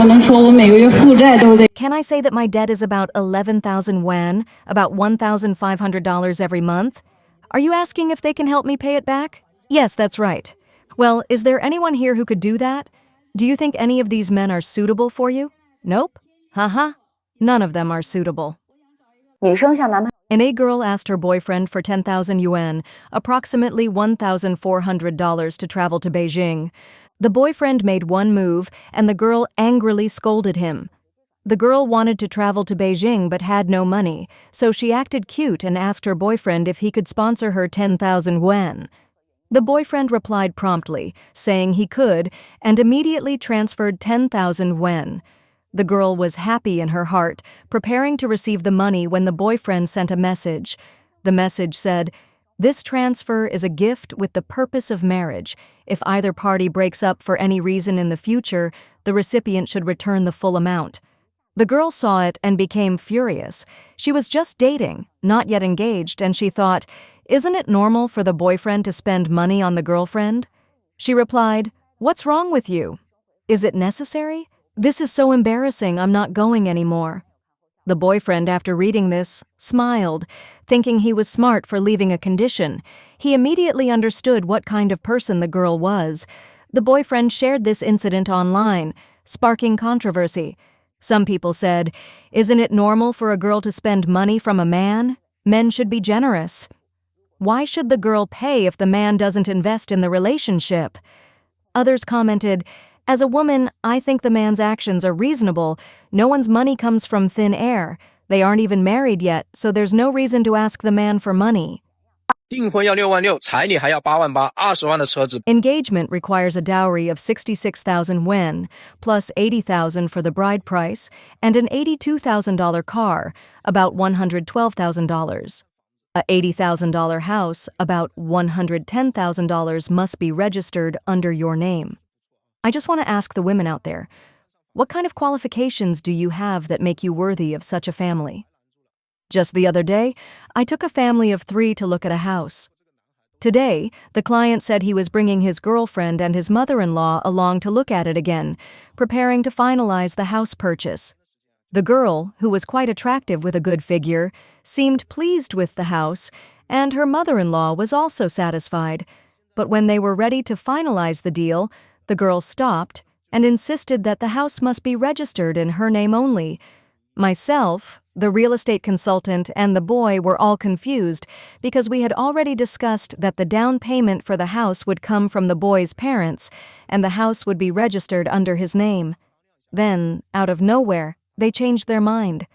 Can I say that my debt is about 11,000 yuan, about $1,500 every month? Are you asking if they can help me pay it back? Yes, that's right. Well, is there anyone here who could do that? Do you think any of these men are suitable for you? Nope. Haha. None of them are suitable. 女生向男朋友 An A girl asked her boyfriend for 10,000 yuan, approximately $1,400 to travel to Beijing. The boyfriend made one move, and the girl angrily scolded him. The girl wanted to travel to Beijing but had no money, so she acted cute and asked her boyfriend if he could sponsor her 10,000 yuan. The boyfriend replied promptly, saying he could, and immediately transferred 10,000 yuan. The girl was happy in her heart, preparing to receive the money when the boyfriend sent a message. The message said, "This transfer is a gift with the purpose of marriage. If either party breaks up for any reason in the future, the recipient should return the full amount." The girl saw it and became furious. She was just dating, not yet engaged, and she thought, isn't it normal for the boyfriend to spend money on the girlfriend? She replied, "What's wrong with you? Is it necessary? This is so embarrassing, I'm not going anymore." The boyfriend, after reading this, smiled, thinking he was smart for leaving a condition. He immediately understood what kind of person the girl was. The boyfriend shared this incident online, sparking controversy. Some people said, "Isn't it normal for a girl to spend money from a man? Men should be generous. Why should the girl pay if the man doesn't invest in the relationship?" Others commented, "As a woman, I think the man's actions are reasonable. No one's money comes from thin air. They aren't even married yet, so there's no reason to ask the man for money." 订婚要6万6，彩礼还要8万8，20万的车子。 Engagement requires a dowry of 66,000 yuan, plus 80,000 for the bride price, and an $82,000 car, about $112,000. A $80,000 house, about $110,000, must be registered under your name. I just want to ask the women out there, what kind of qualifications do you have that make you worthy of such a family? Just the other day, I took a family of 3 to look at a house. Today, the client said he was bringing his girlfriend and his mother-in-law along to look at it again, preparing to finalize the house purchase. The girl, who was quite attractive with a good figure, seemed pleased with the house, and her mother-in-law was also satisfied. But when they were ready to finalize the deal, the girl stopped and insisted that the house must be registered in her name only. Myself, the real estate consultant, and the boy were all confused because we had already discussed that the down payment for the house would come from the boy's parents, and the house would be registered under his name. Then, out of nowhere, they changed their mind.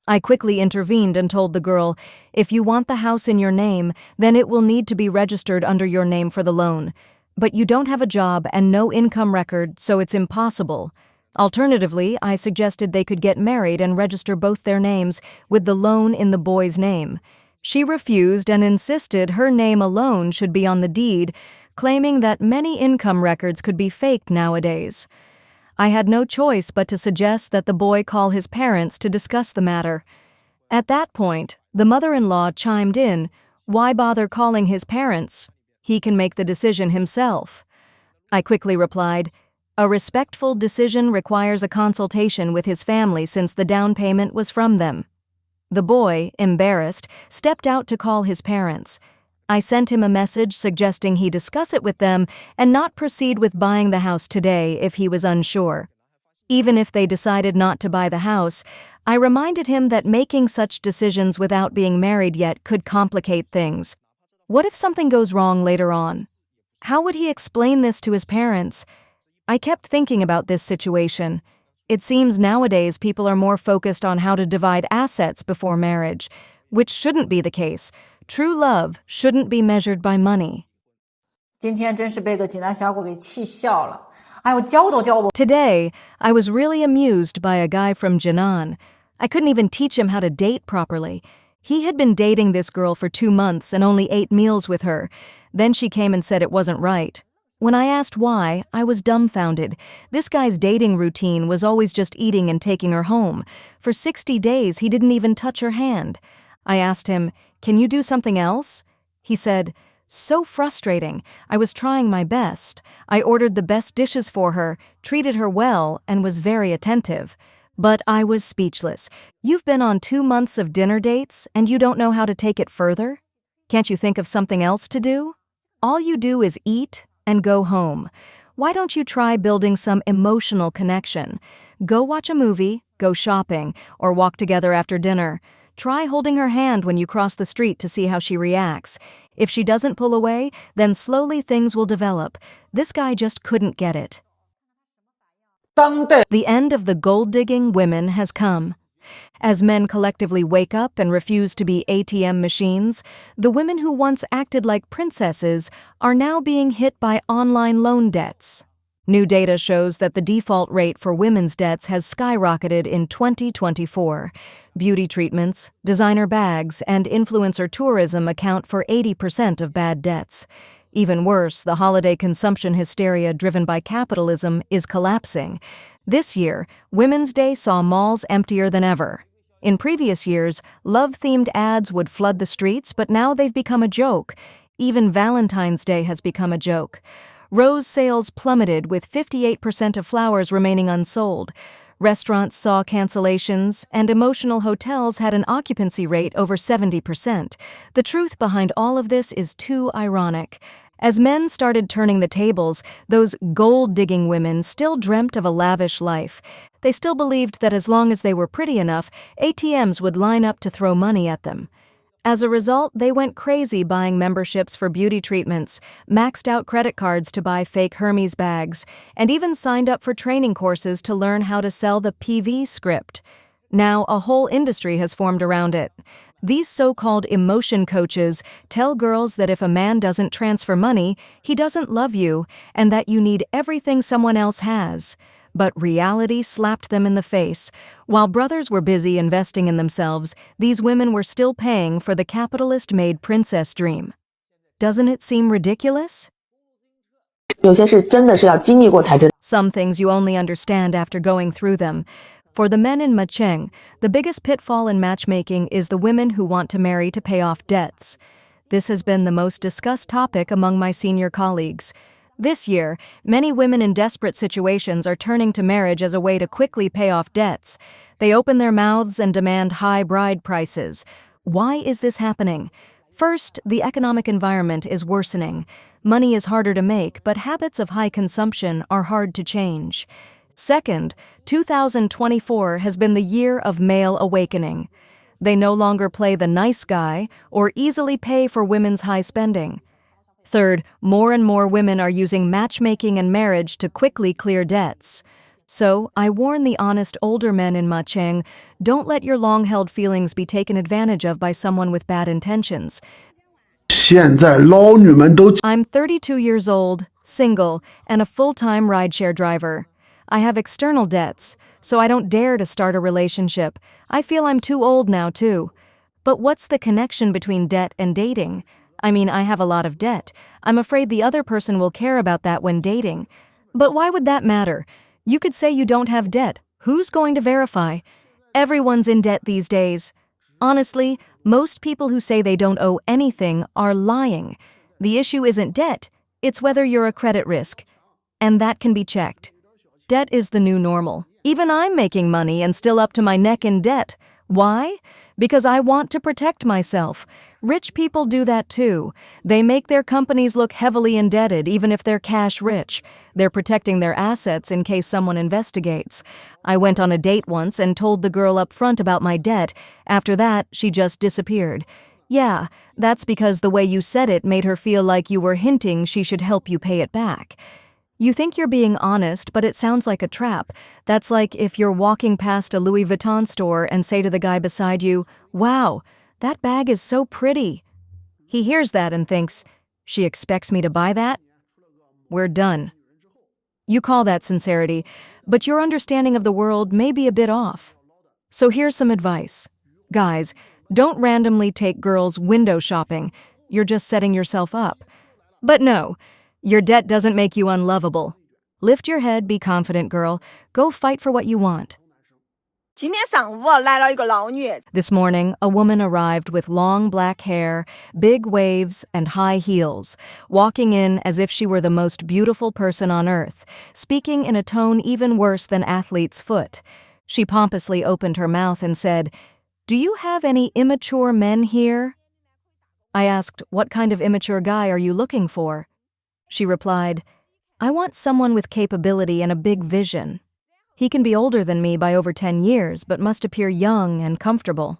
I quickly intervened and told the girl, "If you want the house in your name, then it will need to be registered under your name for the loan. But you don't have a job and no income record, so it's impossible." Alternatively, I suggested they could get married and register both their names with the loan in the boy's name. She refused and insisted her name alone should be on the deed, claiming that many income records could be faked nowadays. I had no choice but to suggest that the boy call his parents to discuss the matter. At that point, the mother-in-law chimed in, "Why bother calling his parents? He can make the decision himself." I quickly replied, "A respectful decision requires a consultation with his family since the down payment was from them." The boy, embarrassed, stepped out to call his parents. I sent him a message suggesting he discuss it with them and not proceed with buying the house today if he was unsure. Even if they decided not to buy the house, I reminded him that making such decisions without being married yet could complicate things. What if something goes wrong later on? How would he explain this to his parents? I kept thinking about this situation. It seems nowadays people are more focused on how to divide assets before marriage, which shouldn't be the case. True love shouldn't be measured by money. 今天真是被个济南小伙给气笑了。哎，我教都教不。 Today, I was really amused by a guy from Jinan. I couldn't even teach him how to date properly. He had been dating this girl for 2 months and only ate meals with her. Then she came and said it wasn't right. When I asked why, I was dumbfounded. This guy's dating routine was always just eating and taking her home. For 60 days, he didn't even touch her hand. I asked him, "Can you do something else?" He said, So frustrating. I was trying my best. I ordered the best dishes for her, treated her well, and was very attentive. But I was speechless. You've been on 2 months of dinner dates, and you don't know how to take it further? Can't you think of something else to do? All you do is eat and go home. Why don't you try building some emotional connection? Go watch a movie, go shopping, or walk together after dinner. Try holding her hand when you cross the street to see how she reacts. If she doesn't pull away, then slowly things will develop. This guy just couldn't get it. 当代 The end of the gold-digging women has come. As men collectively wake up and refuse to be ATM machines, the women who once acted like princesses are now being hit by online loan debts. New data shows that the default rate for women's debts has skyrocketed in 2024. Beauty treatments, designer bags, and influencer tourism account for 80% of bad debts. Even worse, the holiday consumption hysteria driven by capitalism is collapsing. This year, Women's Day saw malls emptier than ever. In previous years, love-themed ads would flood the streets, but now they've become a joke. Even Valentine's Day has become a joke. Rose sales plummeted with 58% of flowers remaining unsold. Restaurants saw cancellations, and emotional hotels had an occupancy rate over 70%. The truth behind all of this is too ironic. As men started turning the tables, those gold-digging women still dreamt of a lavish life. They still believed that as long as they were pretty enough, ATMs would line up to throw money at them. As a result, they went crazy buying memberships for beauty treatments, maxed out credit cards to buy fake Hermes bags, and even signed up for training courses to learn how to sell the PV script. Now, a whole industry has formed around it. These so-called emotion coaches tell girls that if a man doesn't transfer money, he doesn't love you, and that you need everything someone else has. But reality slapped them in the face. While brothers were busy investing in themselves, these women were still paying for the capitalist-made princess dream. Doesn't it seem ridiculous? 有些事真的是要经历过才知道。 Some things you only understand after going through them. For the men in Macheng, the biggest pitfall in matchmaking is the women who want to marry to pay off debts. This has been the most discussed topic among my senior colleagues. This year, many women in desperate situations are turning to marriage as a way to quickly pay off debts. They open their mouths and demand high bride prices. Why is this happening? First, the economic environment is worsening. Money is harder to make, but habits of high consumption are hard to change. Second, 2024 has been the year of male awakening. They no longer play the nice guy or easily pay for women's high spending. Third, more and more women are using matchmaking and marriage to quickly clear debts. So, I warn the honest older men in Macheng, don't let your long-held feelings be taken advantage of by someone with bad intentions. 现在捞女们都 I'm 32 years old, single, and a full-time rideshare driver. I have external debts, so I don't dare to start a relationship. I feel I'm too old now, too. But what's the connection between debt and dating? I mean, I have a lot of debt. I'm afraid the other person will care about that when dating. But why would that matter? You could say you don't have debt. Who's going to verify? Everyone's in debt these days. Honestly, most people who say they don't owe anything are lying. The issue isn't debt, it's whether you're a credit risk. And that can be checked. Debt is the new normal. Even I'm making money and still up to my neck in debt. Why? Because I want to protect myself. Rich people do that too. They make their companies look heavily indebted even if they're cash rich. They're protecting their assets in case someone investigates. I went on a date once and told the girl up front about my debt. After that, she just disappeared. Yeah, that's because the way you said it made her feel like you were hinting she should help you pay it back. You think you're being honest, but it sounds like a trap. That's like if you're walking past a Louis Vuitton store and say to the guy beside you, "Wow, that bag is so pretty." He hears that and thinks, "She expects me to buy that?" We're done. You call that sincerity, but your understanding of the world may be a bit off. So here's some advice. Guys, don't randomly take girls window shopping. You're just setting yourself up. But no, your debt doesn't make you unlovable. Lift your head, be confident, girl. Go fight for what you want. 今天上午来了一个老女。 This morning, a woman arrived with long black hair, big waves, and high heels, walking in as if she were the most beautiful person on earth, speaking in a tone even worse than athlete's foot. She pompously opened her mouth and said, "Do you have any immature men here?" I asked, "What kind of immature guy are you looking for?" She replied, "I want someone with capability and a big vision. He can be older than me by over 10 years, but must appear young and comfortable."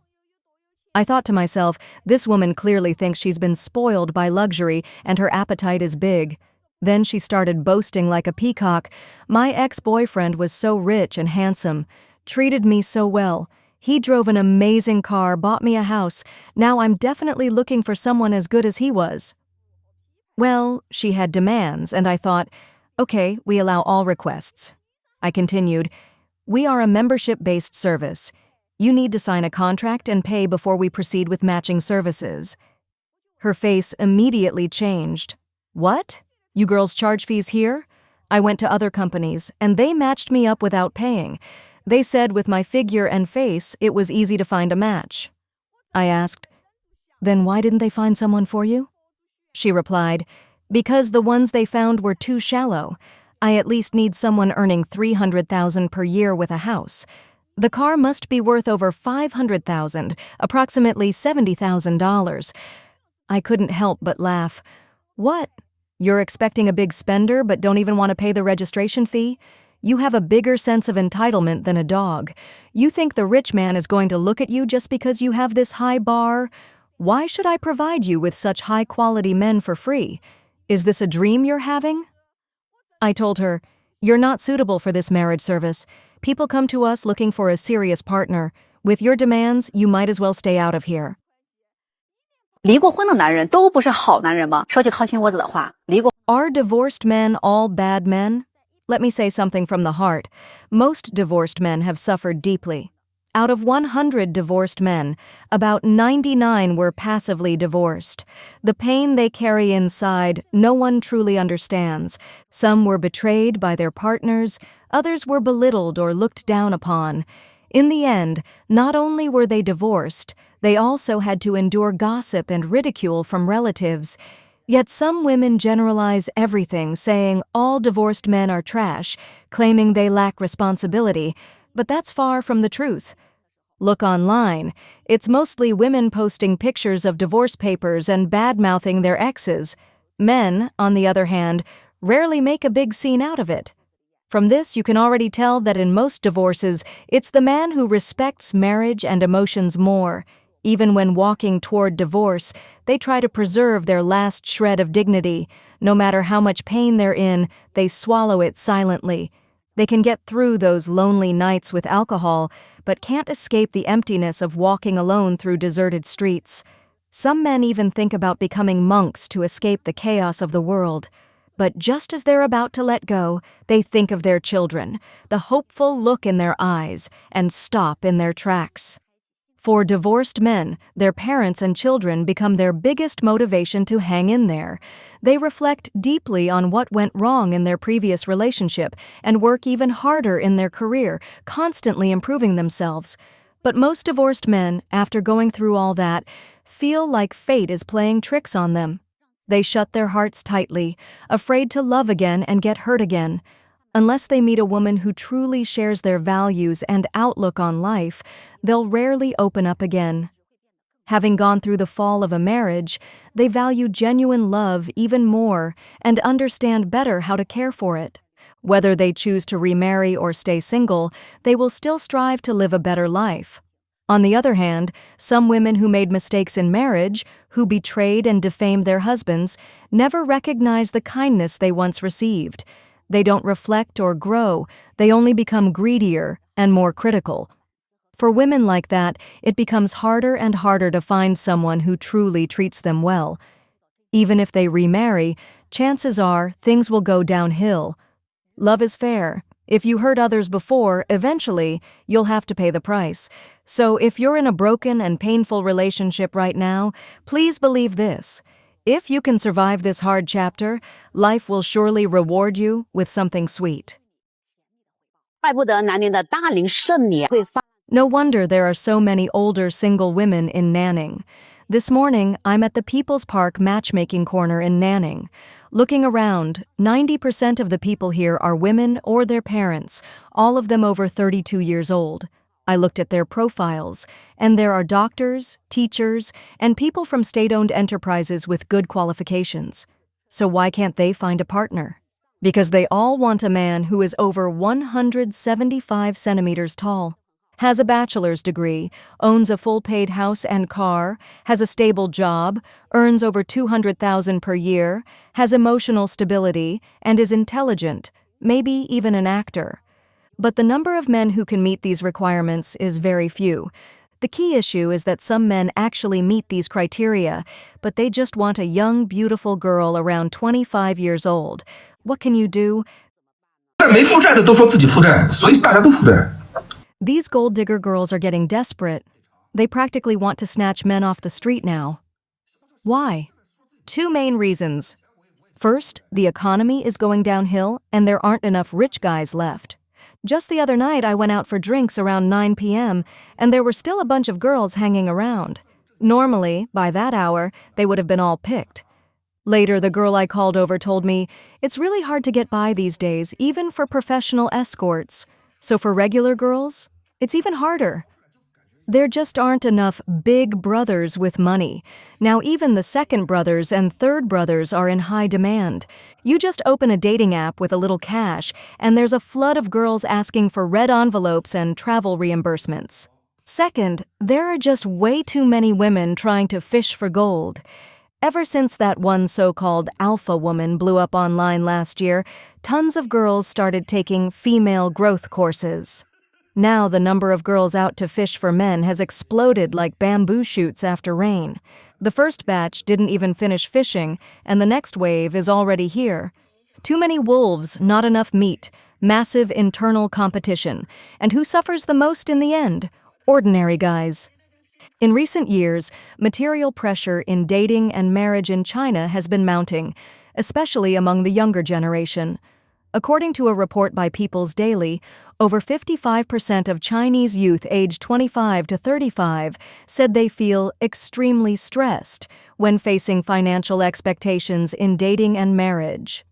I thought to myself, this woman clearly thinks she's been spoiled by luxury and her appetite is big. Then she started boasting like a peacock. "My ex-boyfriend was so rich and handsome, treated me so well. He drove an amazing car, bought me a house. Now I'm definitely looking for someone as good as he was." Well, she had demands, and I thought, okay, we allow all requests. I continued, "We are a membership-based service. You need to sign a contract and pay before we proceed with matching services." Her face immediately changed. "What? You girls charge fees here? I went to other companies, and they matched me up without paying. They said with my figure and face, it was easy to find a match." I asked, "Then why didn't they find someone for you?" She replied, "Because the ones they found were too shallow. I at least need someone earning $300,000 per year with a house. The car must be worth over $500,000, approximately $70,000. I couldn't help but laugh. "What? You're expecting a big spender but don't even want to pay the registration fee? You have a bigger sense of entitlement than a dog. You think the rich man is going to look at you just because you have this high bar? Why should I provide you with such high-quality men for free? Is this a dream you're having?" I told her, "You're not suitable for this marriage service. People come to us looking for a serious partner. With your demands, you might as well stay out of here." 离过婚的男人都不是好男人吗？说句掏心窝子的话，离过 Are divorced men all bad men? Let me say something from the heart. Most divorced men have suffered deeply. Out of 100 divorced men, about 99 were passively divorced. The pain they carry inside, no one truly understands. Some were betrayed by their partners, others were belittled or looked down upon. In the end, not only were they divorced, they also had to endure gossip and ridicule from relatives. Yet some women generalize everything, saying all divorced men are trash, claiming they lack responsibility, but that's far from the truth. Look online. It's mostly women posting pictures of divorce papers and bad-mouthing their exes. Men, on the other hand, rarely make a big scene out of it. From this, you can already tell that in most divorces, it's the man who respects marriage and emotions more. Even when walking toward divorce, they try to preserve their last shred of dignity. No matter how much pain they're in, they swallow it silently. They can get through those lonely nights with alcohol, but can't escape the emptiness of walking alone through deserted streets. Some men even think about becoming monks to escape the chaos of the world. But just as they're about to let go, they think of their children, the hopeful look in their eyes, and stop in their tracks. For divorced men, their parents and children become their biggest motivation to hang in there. They reflect deeply on what went wrong in their previous relationship and work even harder in their career, constantly improving themselves. But most divorced men, after going through all that, feel like fate is playing tricks on them. They shut their hearts tightly, afraid to love again and get hurt again. Unless they meet a woman who truly shares their values and outlook on life, they'll rarely open up again. Having gone through the fall of a marriage, they value genuine love even more and understand better how to care for it. Whether they choose to remarry or stay single, they will still strive to live a better life. On the other hand, some women who made mistakes in marriage, who betrayed and defamed their husbands, never recognize the kindness they once received. They don't reflect or grow, they only become greedier and more critical. For women like that, it becomes harder and harder to find someone who truly treats them well. Even if they remarry, chances are things will go downhill. Love is fair. If you hurt others before, eventually, you'll have to pay the price. So if you're in a broken and painful relationship right now, please believe this. If you can survive this hard chapter, life will surely reward you with something sweet. 怪不得南宁的大龄剩女会发 No wonder there are so many older single women in Nanning. This morning, I'm at the People's Park matchmaking corner in Nanning. Looking around, 90% of the people here are women or their parents, all of them over 32 years old. I looked at their profiles, and there are doctors, teachers, and people from state-owned enterprises with good qualifications. So why can't they find a partner? Because they all want a man who is over 175 centimeters tall, has a bachelor's degree, owns a full-paid house and car, has a stable job, earns over $200,000 per year, has emotional stability, and is intelligent, maybe even an actor. But the number of men who can meet these requirements is very few. The key issue is that some men actually meet these criteria, but they just want a young, beautiful girl around 25 years old. What can you do? 没负债的都说自己负债，所以大家都负债。 These gold digger girls are getting desperate. They practically want to snatch men off the street now. Why? Two main reasons. First, the economy is going downhill and there aren't enough rich guys left. Just the other night I went out for drinks around 9 p.m. and there were still a bunch of girls hanging around. Normally, by that hour, they would have been all picked. Later, the girl I called over told me, it's really hard to get by these days, even for professional escorts. So for regular girls, it's even harder. There just aren't enough big brothers with money. Now even the second brothers and third brothers are in high demand. You just open a dating app with a little cash, and there's a flood of girls asking for red envelopes and travel reimbursements. Second, there are just way too many women trying to fish for gold. Ever since that one so-called alpha woman blew up online last year, tons of girls started taking female growth courses. Now the number of girls out to fish for men has exploded like bamboo shoots after rain. The first batch didn't even finish fishing, and the next wave is already here. Too many wolves, not enough meat, massive internal competition. And who suffers the most in the end? Ordinary guys. In recent years, material pressure in dating and marriage in China has been mounting, especially among the younger generation. According to a report by People's Daily, over 55% of Chinese youth aged 25 to 35 said they feel extremely stressed when facing financial expectations in dating and marriage.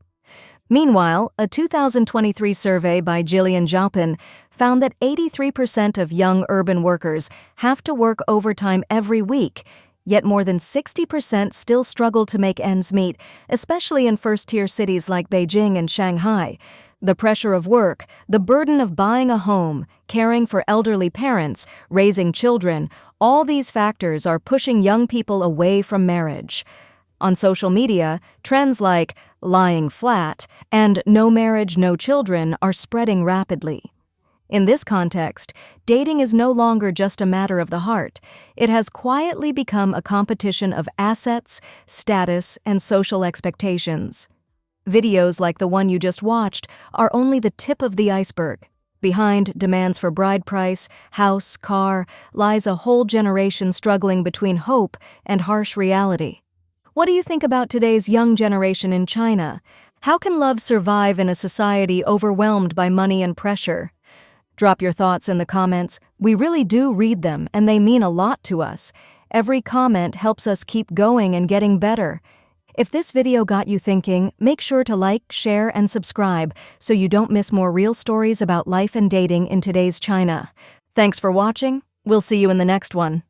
Meanwhile, a 2023 survey by Jillian Joplin found that 83% of young urban workers have to work overtime every week, yet more than 60% still struggle to make ends meet, especially in first-tier cities like Beijing and Shanghai. The pressure of work, the burden of buying a home, caring for elderly parents, raising children, all these factors are pushing young people away from marriage. On social media, trends like lying flat and no marriage, no children are spreading rapidly. In this context, dating is no longer just a matter of the heart. It has quietly become a competition of assets, status, and social expectations. Videos like the one you just watched are only the tip of the iceberg. Behind demands for bride price, house, car, lies a whole generation struggling between hope and harsh reality. What do you think about today's young generation in China? How can love survive in a society overwhelmed by money and pressure? Drop your thoughts in the comments. We really do read them, and they mean a lot to us. Every comment helps us keep going and getting better. If this video got you thinking, make sure to like, share, and subscribe so you don't miss more real stories about life and dating in today's China. Thanks for watching. We'll see you in the next one.